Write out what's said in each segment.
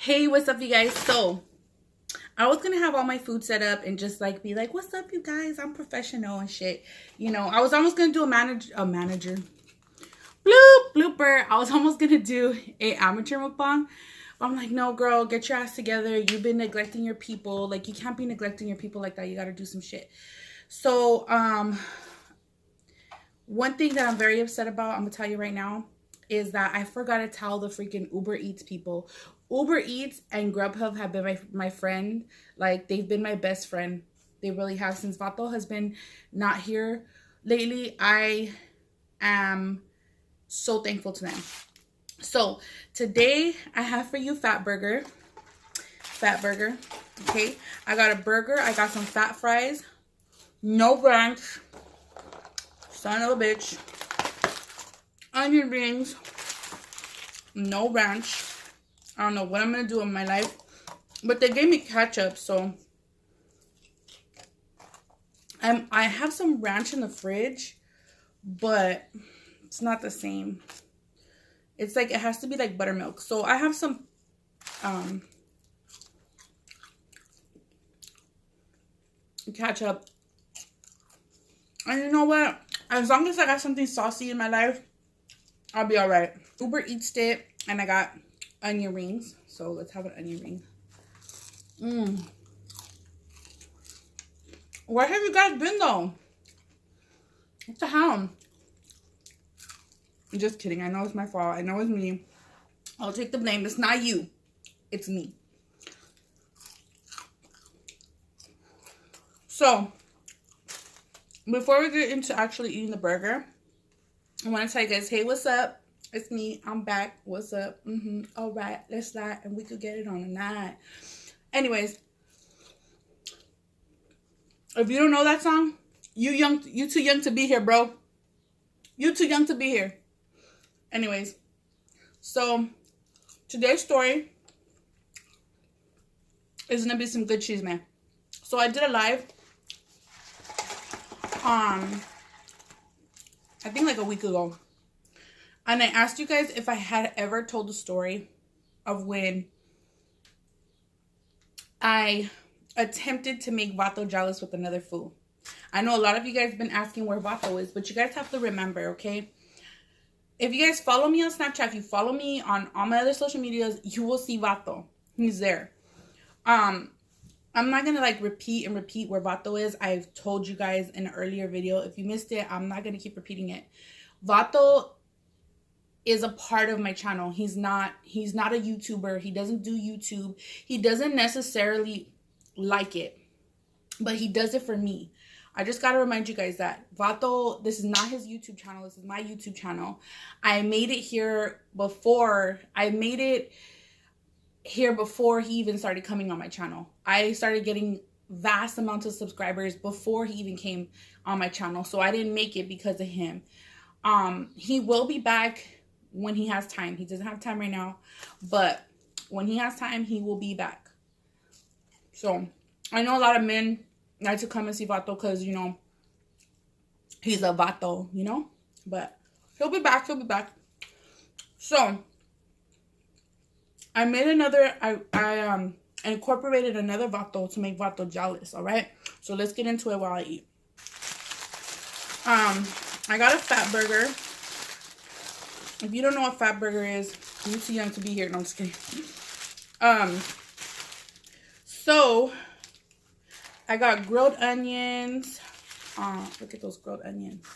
Hey, what's up, you guys? So I was gonna have all my food set up and just like be like, what's up, you guys? I'm professional and shit. You know, I was almost gonna do a manager blooper. I was almost gonna do a amateur mukbang. But I'm like, no, girl, get your ass together. You've been neglecting your people. Like, you can't be neglecting your people like that. You gotta do some shit. So, one thing that I'm very upset about, I'm gonna tell you right now, is that I forgot to tell the freaking Uber Eats people. Uber Eats and Grubhub have been my friend. Like, they've been my best friend. They really have. Since Vato has been not here lately, I am so thankful to them. So today I have for you fat burger. Okay, I got a burger. I got some fat fries, no ranch, son of a bitch, onion rings, no ranch. I don't know what I'm gonna do in my life, but they gave me ketchup, so I have some ranch in the fridge, but it's not the same. It's like, it has to be like buttermilk. So I have some ketchup. And you know what? As long as I got something saucy in my life, I'll be alright. Uber Eats it, and I got onion rings. So let's have an onion ring. Where have you guys been though? What the hell? I'm just kidding. I know it's my fault. I know it's me. I'll take the blame. It's not you. It's me. So, before we get into actually eating the burger, I want to tell you guys, hey, what's up? It's me. I'm back. What's up? All right. Let's slide and we could get it on tonight. Anyways, if you don't know that song, you too young to be here, bro. You too young to be here. Anyways, so today's story is gonna be some good cheese, man. So I did a live, I think like a week ago, and I asked you guys if I had ever told the story of when I attempted to make Vato jealous with another fool. I know a lot of you guys have been asking where Vato is, but you guys have to remember, okay? If you guys follow me on Snapchat, if you follow me on all my other social medias, you will see Vato. He's there. I'm not going to like repeat where Vato is. I've told you guys in an earlier video. If you missed it, I'm not going to keep repeating it. Vato is a part of my channel. He's not a YouTuber. He doesn't do YouTube. He doesn't necessarily like it, but he does it for me. I just got to remind you guys that Vato, this is not his YouTube channel. This is my YouTube channel. I made it here before. He even started coming on my channel. I started getting vast amounts of subscribers before he even came on my channel. So I didn't make it because of him. He will be back when he has time. He doesn't have time right now, but when he has time, he will be back. So I know a lot of men like to come and see Vato because, you know, he's a Vato, you know, but he'll be back. So I made another, I incorporated another Vato to make Vato jealous. All right, so let's get into it while I eat. I got a fat burger. If you don't know what fat burger is, you're too young to be here. No, I'm just kidding. So I got grilled onions. Look at those grilled onions.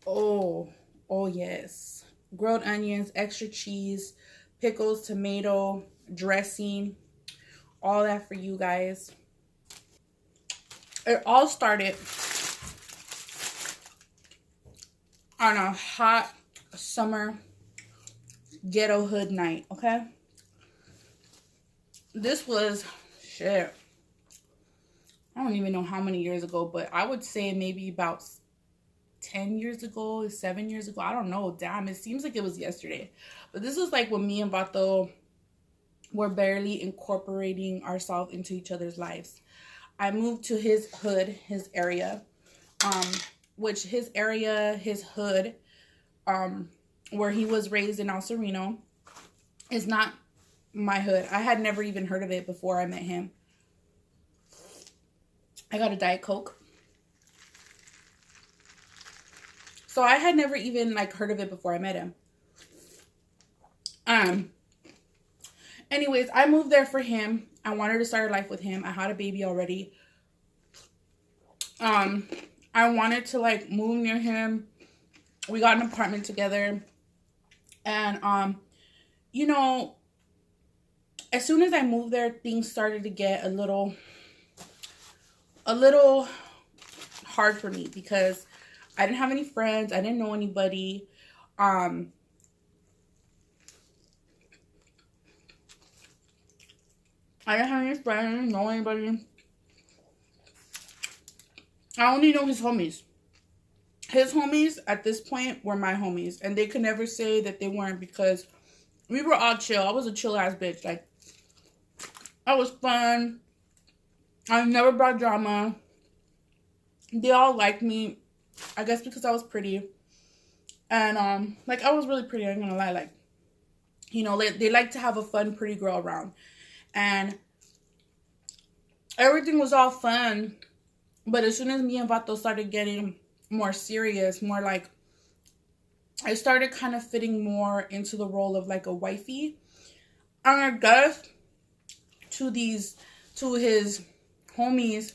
Oh yes. Grilled onions, extra cheese, pickles, tomato, dressing, all that for you guys. It all started on a hot summer ghetto hood night, okay? This was, shit, I don't even know how many years ago, but I would say maybe about 10 years ago, 7 years ago. I don't know. Damn, it seems like it was yesterday. But this was like when me and Vato were barely incorporating ourselves into each other's lives. I moved to his hood, his area, which his hood, where he was raised in El Sereno, is not my hood. I had never even heard of it before I met him. I got a Diet Coke. So I had never even like heard of it before I met him. Anyways, I moved there for him. I wanted to start a life with him. I had a baby already. I wanted to like move near him. We got an apartment together. And you know, as soon as I moved there, things started to get a little hard for me because I didn't have any friends. I didn't know anybody. I didn't have any friends. I didn't know anybody. I only know his homies. His homies at this point were my homies. And they could never say that they weren't because we were all chill. I was a chill ass bitch. Like, I was fun. I never brought drama. They all liked me. I guess because I was pretty. And, like, I was really pretty. I'm gonna lie. Like, you know, they like to have a fun, pretty girl around. And everything was all fun. But as soon as me and Vato started getting more serious, more like, I started kind of fitting more into the role of like a wifey. And I guess to his homies,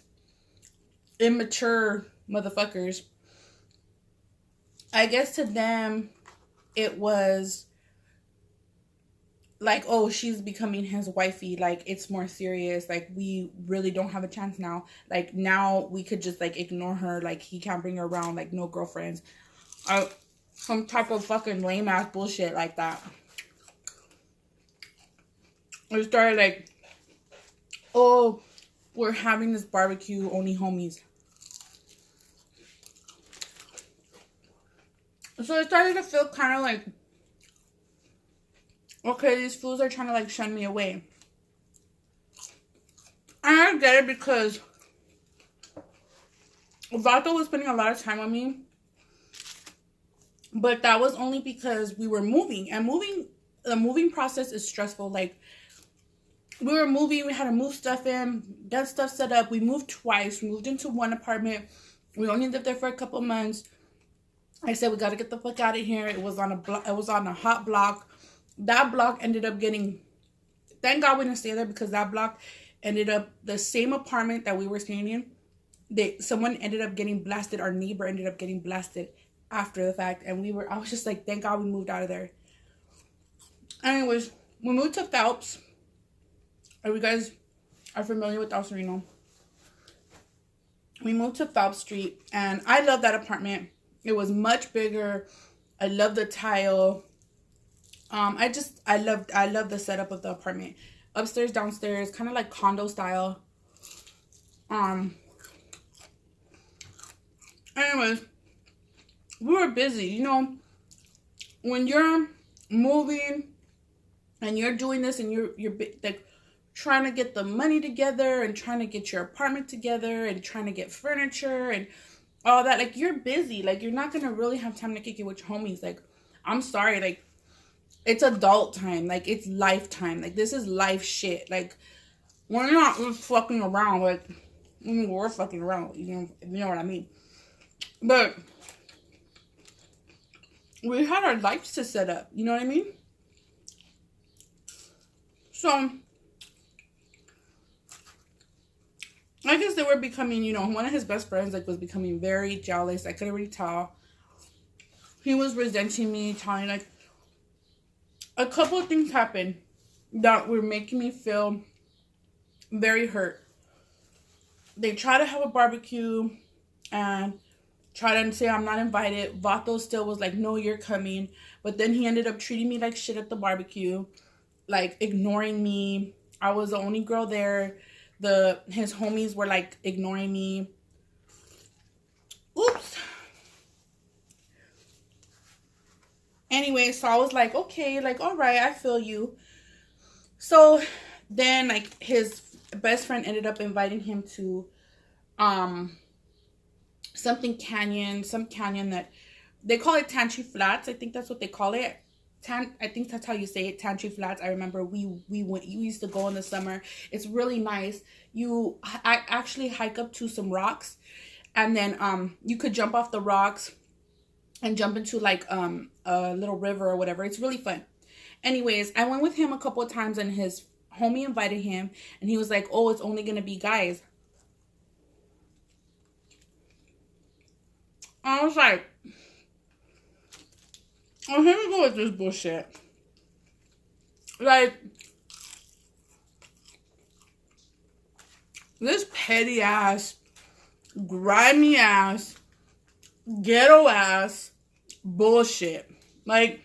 immature motherfuckers, I guess to them, it was like, oh, she's becoming his wifey. Like, it's more serious. Like, we really don't have a chance now. Like, now we could just, like, ignore her. Like, he can't bring her around. Like, no girlfriends. Some type of fucking lame-ass bullshit like that. It started, like, oh, we're having this barbecue, only homies. So it started to feel kind of like, okay, these fools are trying to, like, shun me away. And I get it because Vato was spending a lot of time on me. But that was only because we were moving. And the moving process is stressful. Like, we were moving. We had to move stuff in, get stuff set up. We moved twice. We moved into one apartment. We only lived there for a couple months. I said, we got to get the fuck out of here. It was on a hot block. That block ended up getting, thank God we didn't stay there because that block ended up, the same apartment that we were staying in, someone ended up getting blasted. Our neighbor ended up getting blasted after the fact. And I was just like, thank God we moved out of there. Anyways, we moved to Phelps. If you guys are familiar with El Sereno. We moved to Phelps Street and I love that apartment. It was much bigger. I love the tile. I love the setup of the apartment. Upstairs, downstairs, kind of like condo style. Anyways, we were busy. You know, when you're moving and you're doing this and you're like trying to get the money together and trying to get your apartment together and trying to get furniture and all that, like, you're busy. Like, you're not gonna really have time to kick it with your homies. Like, I'm sorry, like, it's adult time. Like, it's lifetime. Like, this is life shit. Like, we're not fucking around. Like, we're fucking around. You know what I mean? But we had our lives to set up. You know what I mean? So I guess they were becoming, you know, one of his best friends, like, was becoming very jealous. I could already tell. He was resenting me, telling, like, a couple of things happened that were making me feel very hurt. They tried to have a barbecue and tried to say I'm not invited. Vato still was like, no, you're coming. But then he ended up treating me like shit at the barbecue, like ignoring me. I was the only girl there. His homies were like ignoring me. Oops. Anyway, so I was like, okay, like, all right, I feel you. So then, like, his best friend ended up inviting him to some canyon that they call it Tantry Flats. I think that's what they call it. I think that's how you say it, Tantry Flats. I remember we used to go in the summer. It's really nice. I actually hike up to some rocks, and then you could jump off the rocks and jump into like a little river or whatever. It's really fun. Anyways, I went with him a couple of times, and his homie invited him, and he was like, "Oh, it's only gonna be guys." I was like, "Oh, here we go with this bullshit." Like, this petty ass, grimy ass, ghetto ass bullshit. Like,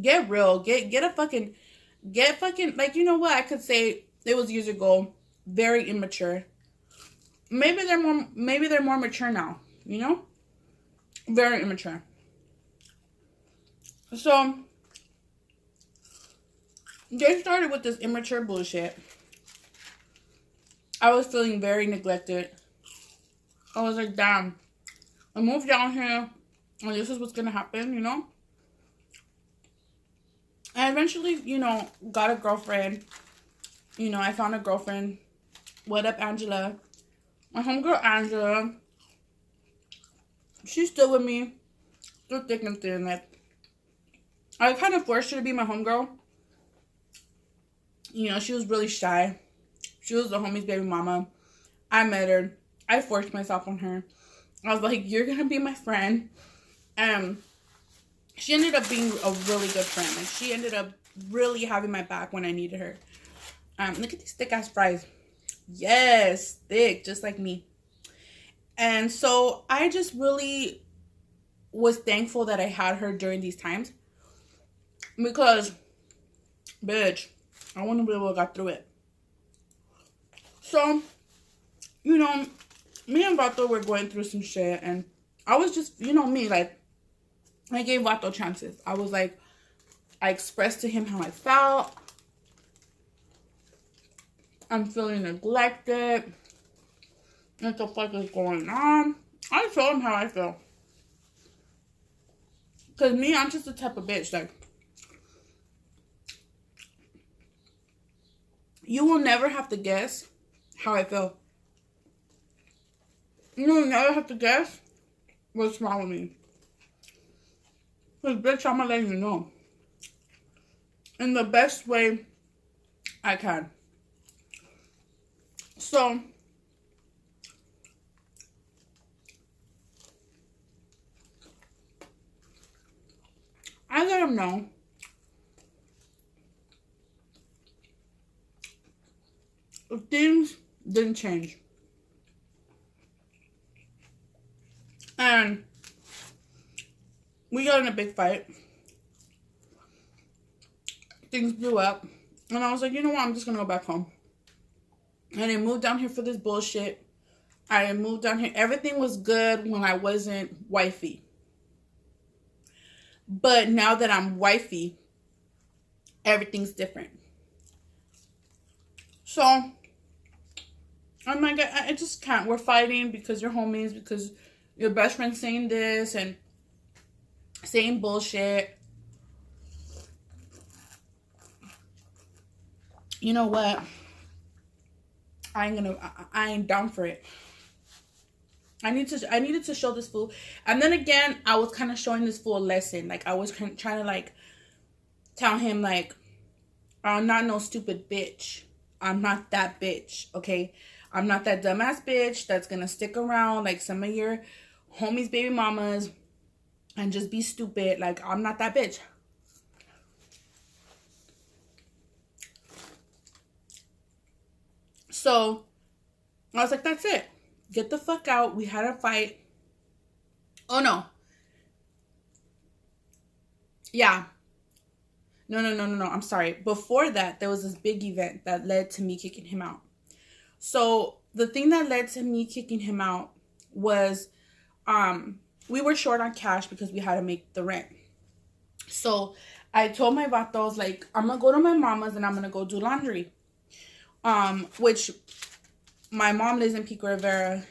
get real. Get fucking, like, you know what? I could say it was years ago. Very immature. Maybe they're more mature now, you know? Very immature. So, they started with this immature bullshit. I was feeling very neglected. I was like, damn, I moved down here, and this is what's gonna happen, you know? I eventually, you know, got a girlfriend. You know, I found a girlfriend. What up, Angela? My homegirl, Angela. She's still with me. Through thick and thin. Like, I kind of forced her to be my homegirl. You know, she was really shy. She was the homie's baby mama. I met her. I forced myself on her. I was like, you're going to be my friend. She ended up being a really good friend. Like, she ended up really having my back when I needed her. Look at these thick ass fries. Yes, thick, just like me. And so I just really was thankful that I had her during these times. Because, bitch, I wouldn't be able to get through it. So, you know, me and Vato were going through some shit. And I was just, you know me, like, I gave Vato chances. I was like, I expressed to him how I felt. I'm feeling neglected. What the fuck is going on? I told him how I feel. Because me, I'm just the type of bitch, like, you will never have to guess how I feel. You will never have to guess what's wrong with me. Because, bitch, I'm going to let you know. In the best way I can. So, I let him know if things didn't change. And we got in a big fight. Things blew up. And I was like, you know what? I'm just going to go back home. And I moved down here for this bullshit. I moved down here. Everything was good when I wasn't wifey. But now that I'm wifey, everything's different. So, I'm like, I just can't. We're fighting because you're homies, because your best friend's saying this and saying bullshit. You know what? I ain't down for it. I needed to show this fool. And then again, I was kind of showing this fool a lesson. Like, I was trying to, like, tell him, like, I'm not no stupid bitch. I'm not that bitch, okay? I'm not that dumbass bitch that's gonna stick around like some of your homies' baby mamas and just be stupid. Like, I'm not that bitch. So, I was like, that's it. Get the fuck out. We had a fight. Oh, no. Yeah. No. I'm sorry. Before that, there was this big event that led to me kicking him out. So, the thing that led to me kicking him out was, we were short on cash because we had to make the rent. So, I told my vato, I was like, I'm going to go to my mama's and I'm going to go do laundry. Which my mom lives in Pico Rivera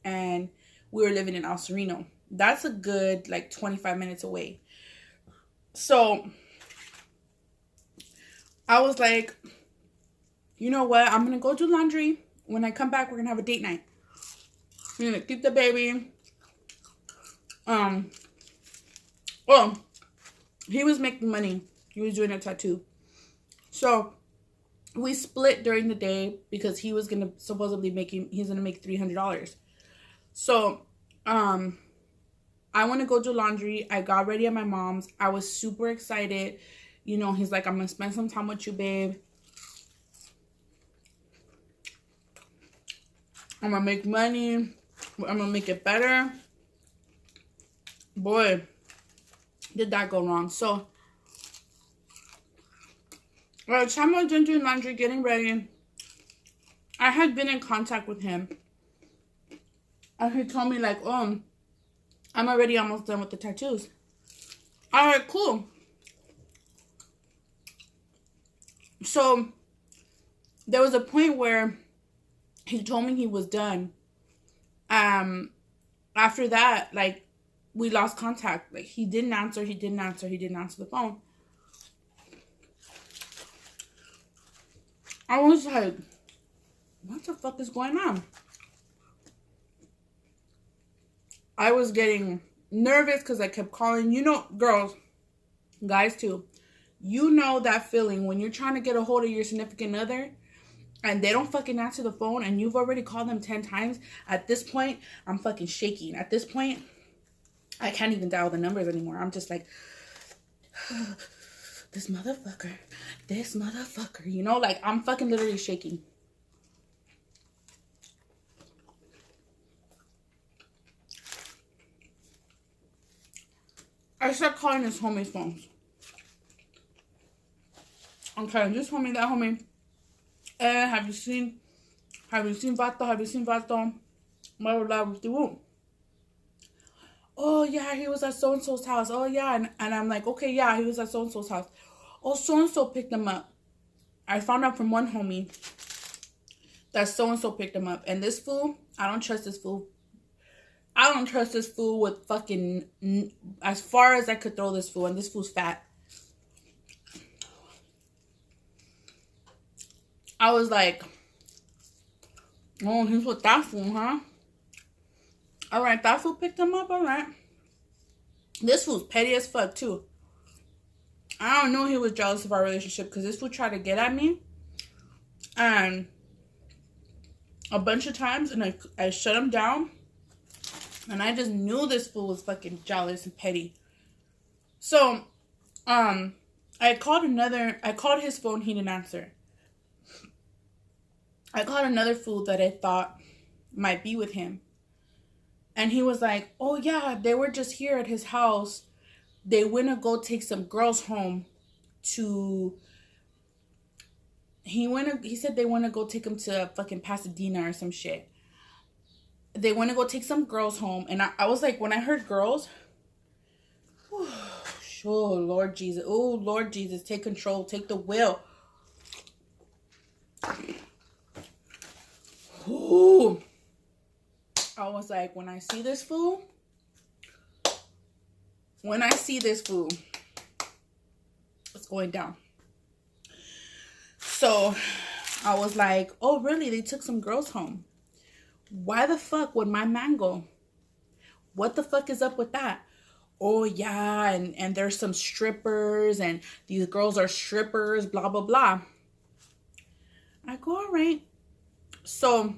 and we were living in El Sereno. That's a good, like, 25 minutes away. So, I was like, you know what? I'm going to go do laundry. When I come back, we're going to have a date night. I'm going to keep the baby. Well, he was making money. He was doing a tattoo. So we split during the day because he was going to supposedly he's going to make $300. So, I want to go do laundry. I got ready at my mom's. I was super excited. You know, he's like, I'm going to spend some time with you, babe. I'm going to make money. I'm going to make it better. Boy, did that go wrong. So, by the time I was done doing laundry, getting ready, I had been in contact with him. And he told me, like, oh, I'm already almost done with the tattoos. All right, cool. So, there was a point where he told me he was done. After that, like, we lost contact. Like, he didn't answer the phone. I was like, what the fuck is going on? I was getting nervous because I kept calling. You know, girls, guys too, you know that feeling when you're trying to get a hold of your significant other and they don't fucking answer the phone and you've already called them 10 times. At this point, I'm fucking shaking. At this point, I can't even dial the numbers anymore. I'm just like, this motherfucker, you know, like I'm fucking literally shaking. I started calling his homie's phones. Okay, this homie, that homie. Have you seen Vato? Have you seen Vato? Blah, blah, blah. Oh, yeah, he was at so-and-so's house. Oh, yeah. And I'm like, okay, yeah, he was at so-and-so's house. Oh, so-and-so picked him up. I found out from one homie that so-and-so picked him up. And this fool, I don't trust this fool. I don't trust this fool with fucking, as far as I could throw this fool, and this fool's fat. I was like, oh, he's with that fool, huh? All right, that fool picked him up, all right. This fool's petty as fuck, too. I don't know he was jealous of our relationship, because this fool tried to get at me. And a bunch of times, and I shut him down. And I just knew this fool was fucking jealous and petty. So, I called his phone, he didn't answer. I called another fool that I thought might be with him. And he was like, oh yeah, they were just here at his house. They went to go take some girls home to... He said they want to go take him to fucking Pasadena or some shit. They want to go take some girls home. And I was like, when I heard girls, oh, Lord Jesus. Oh, Lord Jesus, take control. Take the wheel. Ooh. I was like, when I see this fool, it's going down. So I was like, oh, really? They took some girls home. Why the fuck would my man go? What the fuck is up with that? Oh, yeah, and there's some strippers, and these girls are strippers, blah, blah, blah. I go, all right. So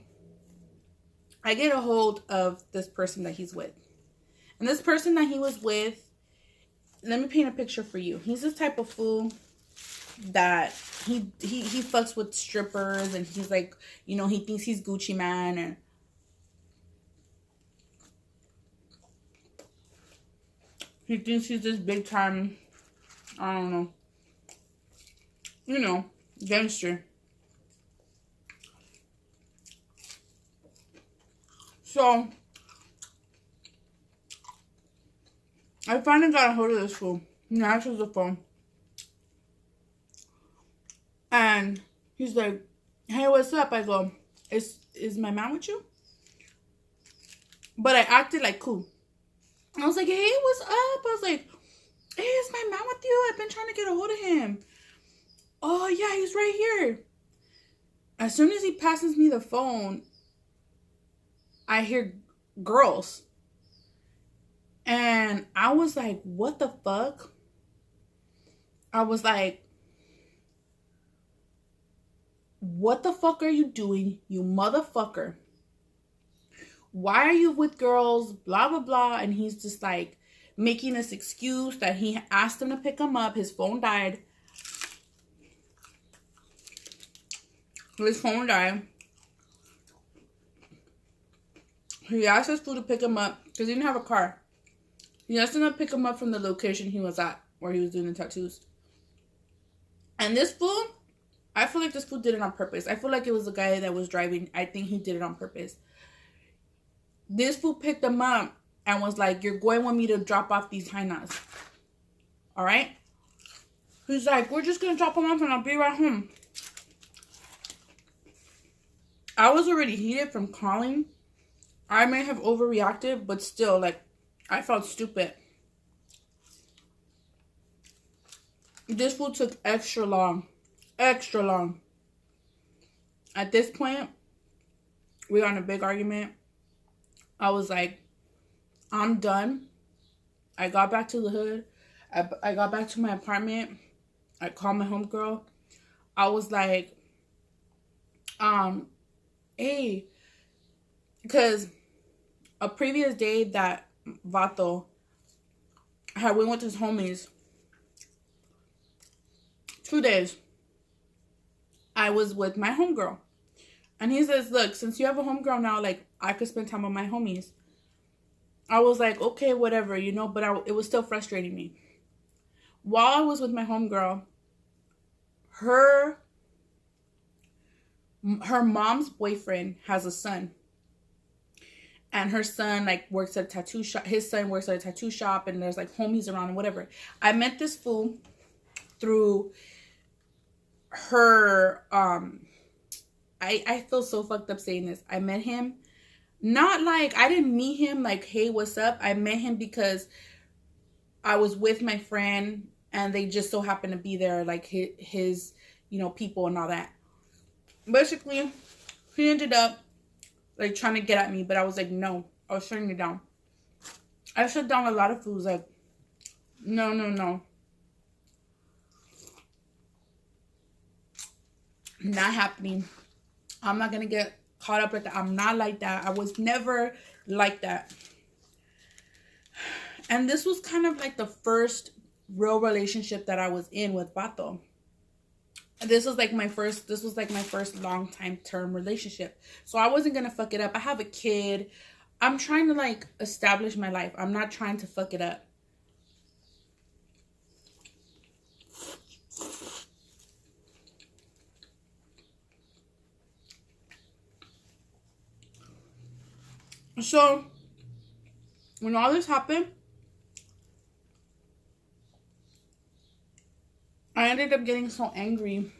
I get a hold of this person that he's with. And this person that he was with, let me paint a picture for you. He's this type of fool that he fucks with strippers, and he's like, you know, he thinks he's Gucci man, and he thinks he's this big time, I don't know, you know, gangster. So I finally got a hold of this fool. He answers the phone. And he's like, hey, what's up? I go, is my man with you? But I acted like cool. I was like, hey, what's up? I was like, hey, is my man with you? I've been trying to get a hold of him. oh yeah, he's right here. As soon as he passes me the phone, I hear girls. And I was like, what the fuck? I was like, what the fuck are you doing, you motherfucker? Why are you with girls? Blah, blah, blah. And he's just like making this excuse that he asked him to pick him up. His phone died. His phone died. He asked his fool to pick him up because he didn't have a car. He asked him to pick him up from the location he was at where he was doing the tattoos. And this fool, I feel like this fool did it on purpose. I feel like it was the guy that was driving. I think he did it on purpose. This fool picked him up and was like, you're going with me to drop off these hyenas. All right? He's like, we're just going to drop them off and I'll be right home. I was already heated from calling. I may have overreacted, but still, like, I felt stupid. This fool took extra long. Extra long. At this point, we got in a big argument. I was like, I'm done. I got back to the hood. I got back to my apartment. I called my homegirl. I was like, hey, because a previous day that Vato had went with his homies, 2 days, I was with my homegirl. And he says, look, since you have a homegirl now, like, I could spend time with my homies. I was like, okay, whatever, you know, but it was still frustrating me. While I was with my homegirl, her mom's boyfriend has a son. And her son, like, works at a tattoo shop. His son works at a tattoo shop. And there's, like, homies around and whatever. I met this fool through her, I feel so fucked up saying this. I met him. Not like, I didn't meet him like, hey, what's up? I met him because I was with my friend. And they just so happened to be there. Like, his you know, people and all that. Basically, he ended up like trying to get at me, but I was like, no. I was shutting it down. I shut down a lot of foods. Like, no. Not happening. I'm not gonna get caught up with that. I'm not like that. I was never like that. And this was kind of like the first real relationship that I was in with Vato. This was like my first long time term relationship. So I wasn't going to fuck it up. I have a kid. I'm trying to like establish my life. I'm not trying to fuck it up. So when all this happened, I ended up getting so angry.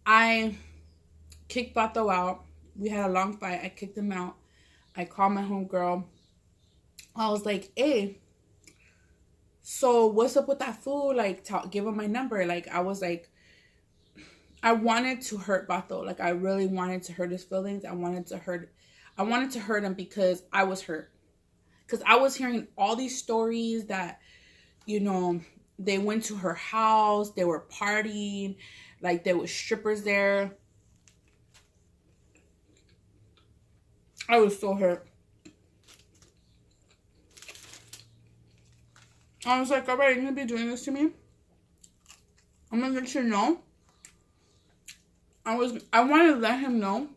I kicked Vato out. We had a long fight. I kicked him out. I called my homegirl. I was like, hey, so what's up with that fool? Like, give him my number. Like, I was like, I wanted to hurt Vato. Like, I really wanted to hurt his feelings. I wanted to hurt him because I was hurt. Because I was hearing all these stories that, you know, they went to her house. They were partying. Like, there was strippers there. I was so hurt. I was like, all right, you're going to be doing this to me? I'm going to let you know. I wanted to let him know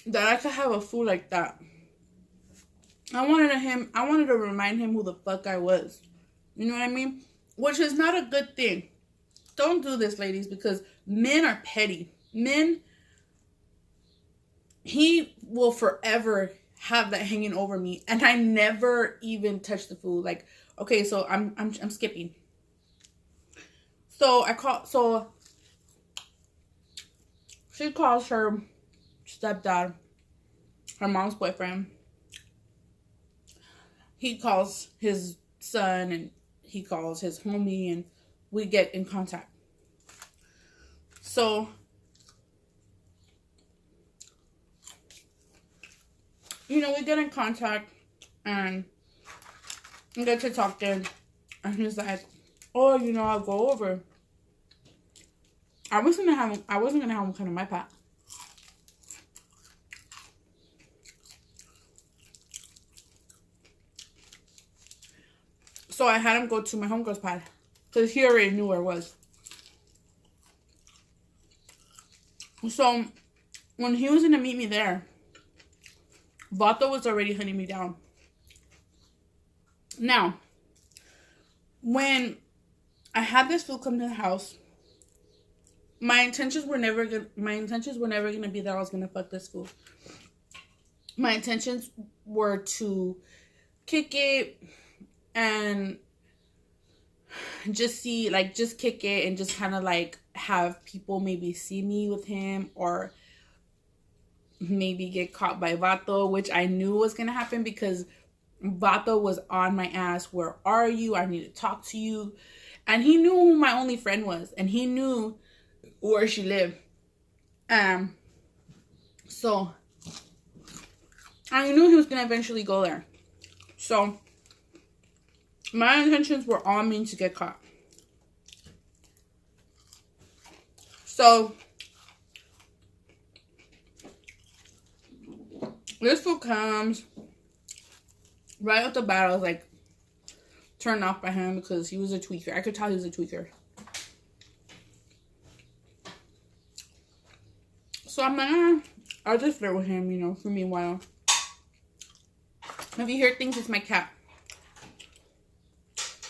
that I could have a fool like that. I wanted to remind him who the fuck I was. You know what I mean? Which is not a good thing. Don't do this, ladies, because men are petty. Men, he will forever have that hanging over me, and I never even touched the food. Like, okay, so I'm skipping. So she calls her stepdad, her mom's boyfriend. He calls his son, and he calls his homie, and we get in contact. So, you know, we get in contact and we get to talking. And he's like, oh, you know, I'll go over. I wasn't gonna have him come to my pot. So I had him go to my homegirl's pad. Because he already knew where it was. So when he was gonna meet me there, Vato was already hunting me down. Now, when I had this food come to the house, my intentions were never gonna be that I was gonna fuck this fool. My intentions were to kick it and just kick it and just kind of like have people maybe see me with him, or maybe get caught by Vato, which I knew was gonna happen because Vato was on my ass. Where are you? I need to talk to you. And he knew who my only friend was, and he knew where she lived. So I knew he was gonna eventually go there. So my intentions were all mean to get caught. So this fool comes right off the bat. I was like turned off by him because he was a tweaker. I could tell he was a tweaker. So I'm like, I'll just flirt with him, you know, for me a while. If you hear things, it's my cat.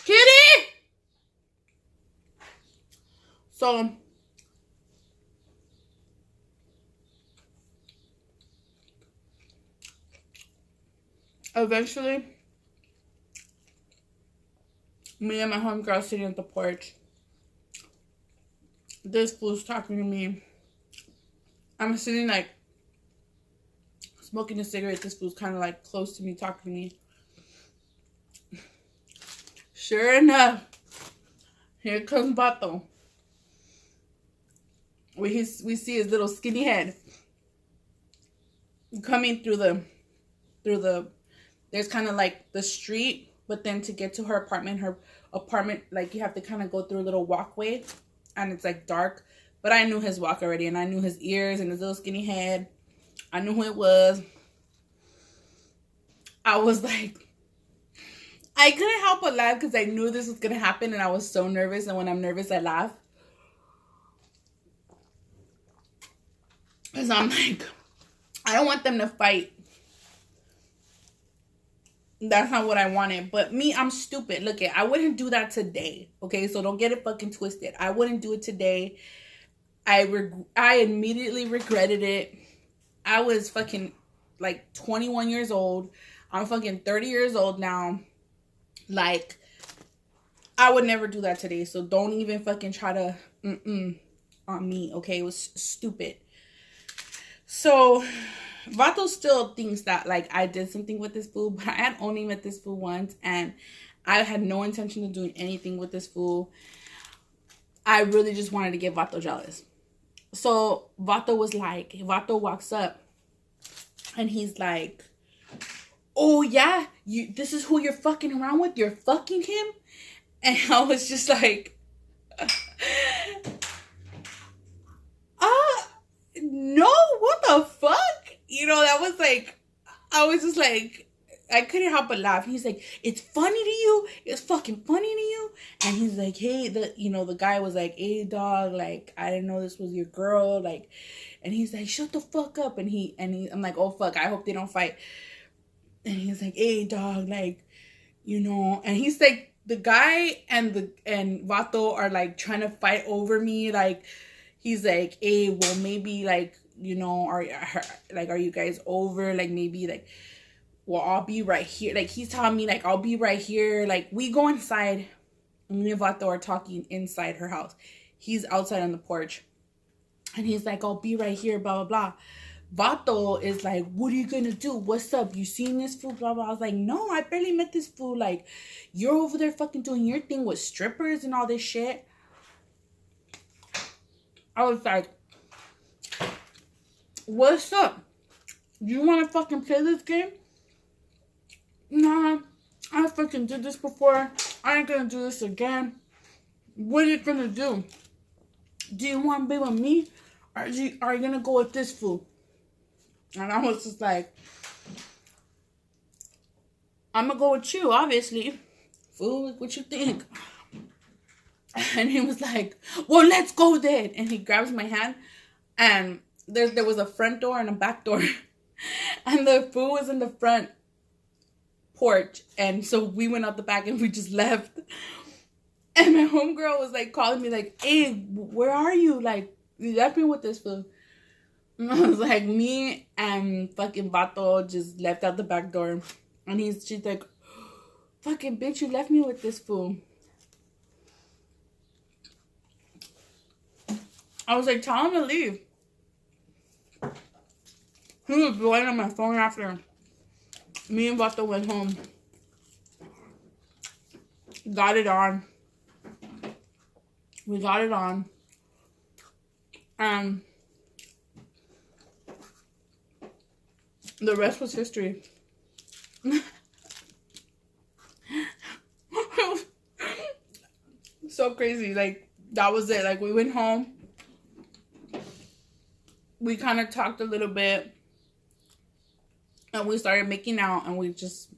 Kitty! So eventually, me and my homegirl sitting at the porch. This fool's talking to me. I'm sitting like smoking a cigarette. This fool's kind of like close to me, talking to me. Sure enough, here comes Vato. We see his little skinny head coming through the there's kind of like the street, but then to get to her apartment, like you have to kind of go through a little walkway, and it's like dark. But I knew his walk already, and I knew his ears and his little skinny head. I knew who it was. I was like, I couldn't help but laugh because I knew this was going to happen, and I was so nervous. And when I'm nervous, I laugh. Because I'm like, I don't want them to fight. That's not what I wanted. But me, I'm stupid. Look, I wouldn't do that today. Okay, so don't get it fucking twisted. I wouldn't do it today. I immediately regretted it. I was fucking like 21 years old. I'm fucking 30 years old now. Like, I would never do that today. So don't even fucking try to on me. Okay, it was stupid. So Vato still thinks that like I did something with this fool, but I had only met this fool once, and I had no intention of doing anything with this fool. I really just wanted to get Vato jealous. So Vato walks up, and he's like, oh yeah, this is who you're fucking around with? You're fucking him? And I was just like, no, what the fuck? You know, that was like, I was just like, I couldn't help but laugh. He's like, it's funny to you? It's fucking funny to you? And he's like, hey, the guy was like, hey, dog, like, I didn't know this was your girl, like, and he's like, shut the fuck up. And I'm like, oh, fuck, I hope they don't fight. And he's like, hey, dog, like, you know, and he's like, the guy and Vato are like trying to fight over me. Like, he's like, hey, well, maybe like, you know, are you guys over? Like, maybe like, well, I'll be right here. Like, he's telling me like, I'll be right here. Like, we go inside. Me and Vato are talking inside her house. He's outside on the porch. And he's like, I'll be right here, blah, blah, blah. Vato is like, what are you gonna do? What's up? You seen this fool? Blah, blah. I was like, no, I barely met this fool. Like, you're over there fucking doing your thing with strippers and all this shit. I was like, what's up? You want to fucking play this game? Nah, I fucking did this before. I ain't gonna do this again. What are you gonna do? Do you want to be with me? Or are you gonna go with this fool? And I was just like, I'm gonna go with you, obviously. Fool, what you think? And he was like, well, let's go then. And he grabs my hand. And there was a front door and a back door. And the fool was in the front porch. And so we went out the back and we just left. And my homegirl was like calling me like, hey, where are you? Like, you left me with this fool. And I was like, me and fucking Vato just left out the back door. And she's like, fucking bitch, you left me with this fool. I was like, tell him to leave. He was blowing on my phone after me and Vato went home. Got it on. We got it on. And the rest was history. So crazy. Like, that was it. Like, we went home. We kind of talked a little bit. And we started making out. And we just...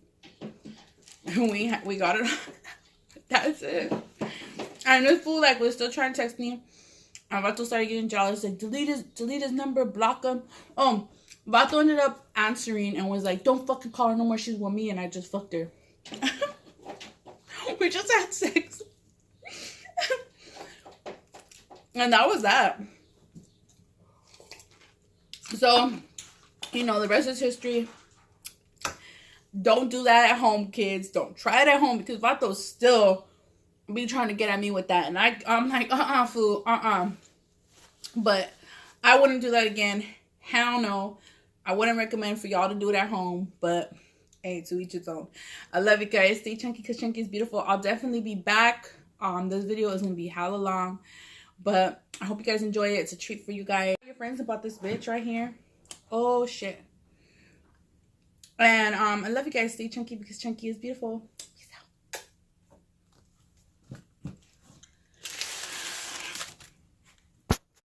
we got it. That's it. And this fool, like, was still trying to text me. And Vato started getting jealous. Like, delete his number. Block him. Vato ended up answering and was like, don't fucking call her no more. She's with me. And I just fucked her. We just had sex. And that was that. So, you know, the rest is history. Don't do that at home, kids. Don't try it at home, because Vato still be trying to get at me with that. And I'm like, fool, But I wouldn't do that again. Hell no. I wouldn't recommend for y'all to do it at home. But, hey, to each its own. I love you guys. Stay chunky, because chunky is beautiful. I'll definitely be back. This video is going to be hella long. But I hope you guys enjoy it. It's a treat for you guys. Tell your friends about this bitch right here. Oh, shit. And I love you guys. Stay chunky, because chunky is beautiful.